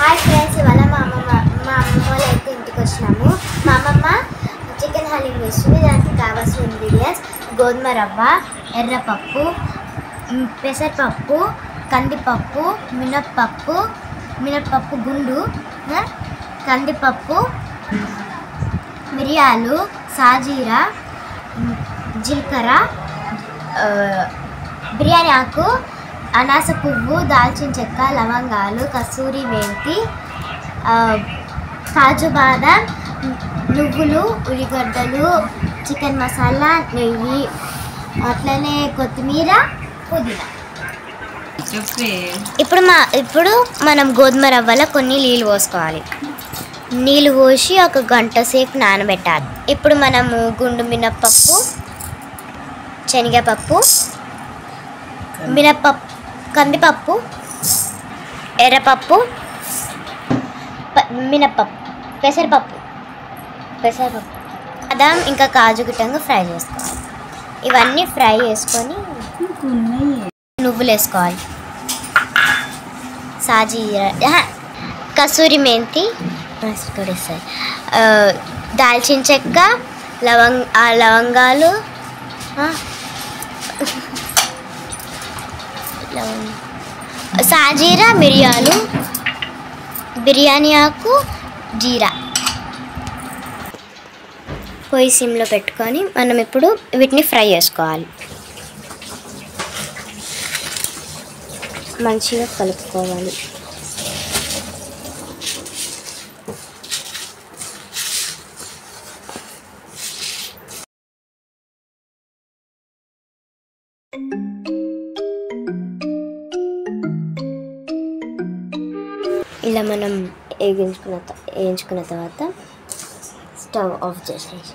Hi friends, ఇవాళ మా అమ్మమ్మ వాళ్ళ అయితే ఇంటికి వచ్చినాము. మా అమ్మమ్మ చికెన్ హలీం వేస్తుంది. దానికి కావాల్సిన ఇంగ్రీడియంట్స్: గోధుమ రవ్వ, ఎర్రపప్పు, పెసరపప్పు, కందిపప్పు, మినప్పప్పు గుండు, కందిపప్పు, మిరియాలు, సాజీరా, జీలకర్ర, బిర్యానీ ఆకు, అనాస పువ్వు, దాల్చిన చెక్క, లవంగాలు, కస్తూరి మెంతి, కాజు బాదం, నువ్వులు, ఉల్లిగడ్డలు, చికెన్ మసాలా, నెయ్యి, అట్లనే కొత్తిమీర, పుదీనా. ఇప్పుడు మనం గోధుమ రవ్వలో కొన్ని నీళ్ళు పోసుకోవాలి. నీళ్ళు పోసి ఒక గంట సేపు నానబెట్టాలి. ఇప్పుడు మనము గుండు మినప్పప్పు, శనగపప్పు, కందిపప్పు, ఎర్రపప్పు, మినప్పప్పు, పెసరపప్పు, బాదం ఇంకా కాజు గిట్టంగా ఫ్రై చేసుకోవాలి. ఇవన్నీ ఫ్రై చేసుకొని నువ్వులు వేసుకోవాలి, సాజీరా, కసూరి మెంతి, దాల్చిన చెక్క, లవంగాలు, సాజీరా, మిరియాలు, బిర్యానీ ఆకు, జీరా. పొయ్యి సిమ్లో పెట్టుకొని మనం ఇప్పుడు వీటిని ఫ్రై చేసుకోవాలి. మంచిగా కలుపుకోవాలి. ఇలా మనం వేయించుకున్న తర్వాత స్టవ్ ఆఫ్ చేసేసి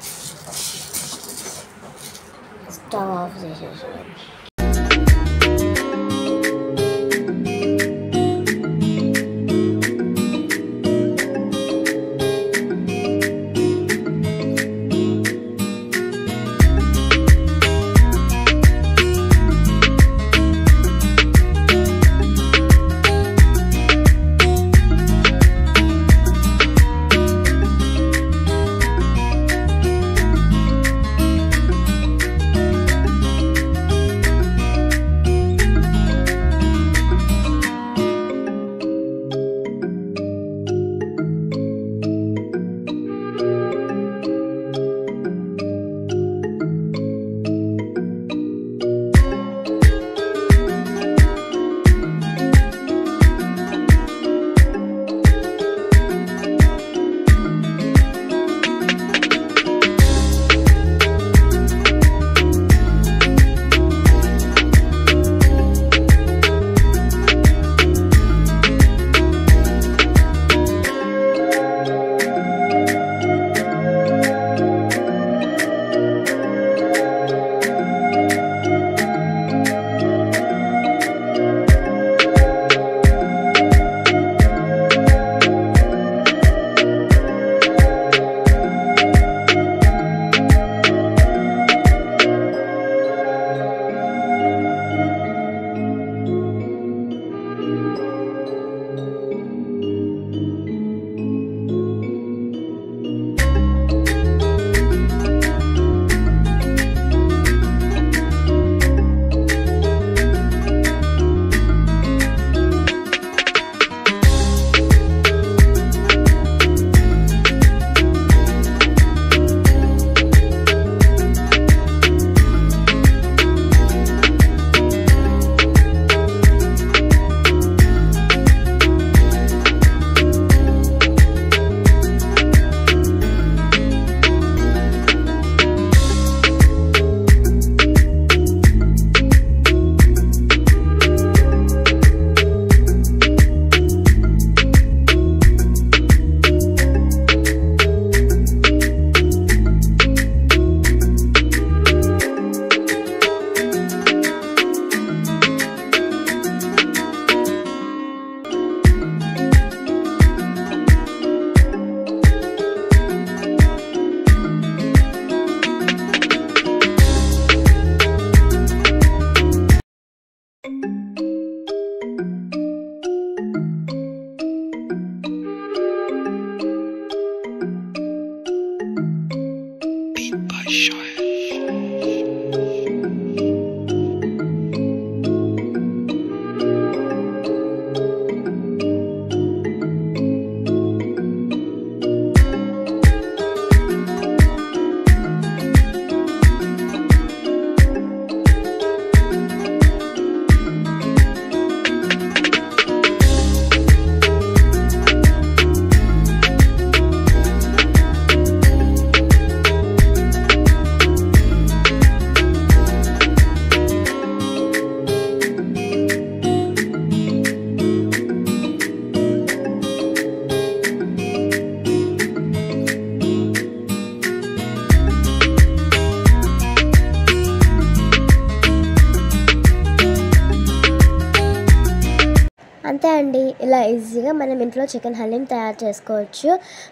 అంతే అండి, ఇలా ఈజీగా మనం ఇంట్లో చికెన్ హలీం తయారు చేసుకోవచ్చు.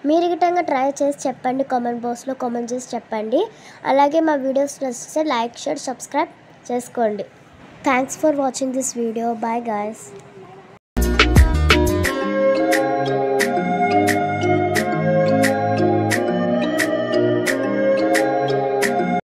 మీరు గిట్టంగా ట్రై చేసి చెప్పండి, కామెంట్ బాక్స్లో కామెంట్ చేసి చెప్పండి. అలాగే మా వీడియోస్ నచ్చితే లైక్, షేర్, సబ్స్క్రైబ్ చేసుకోండి. Thanks for watching this video. Bye guys.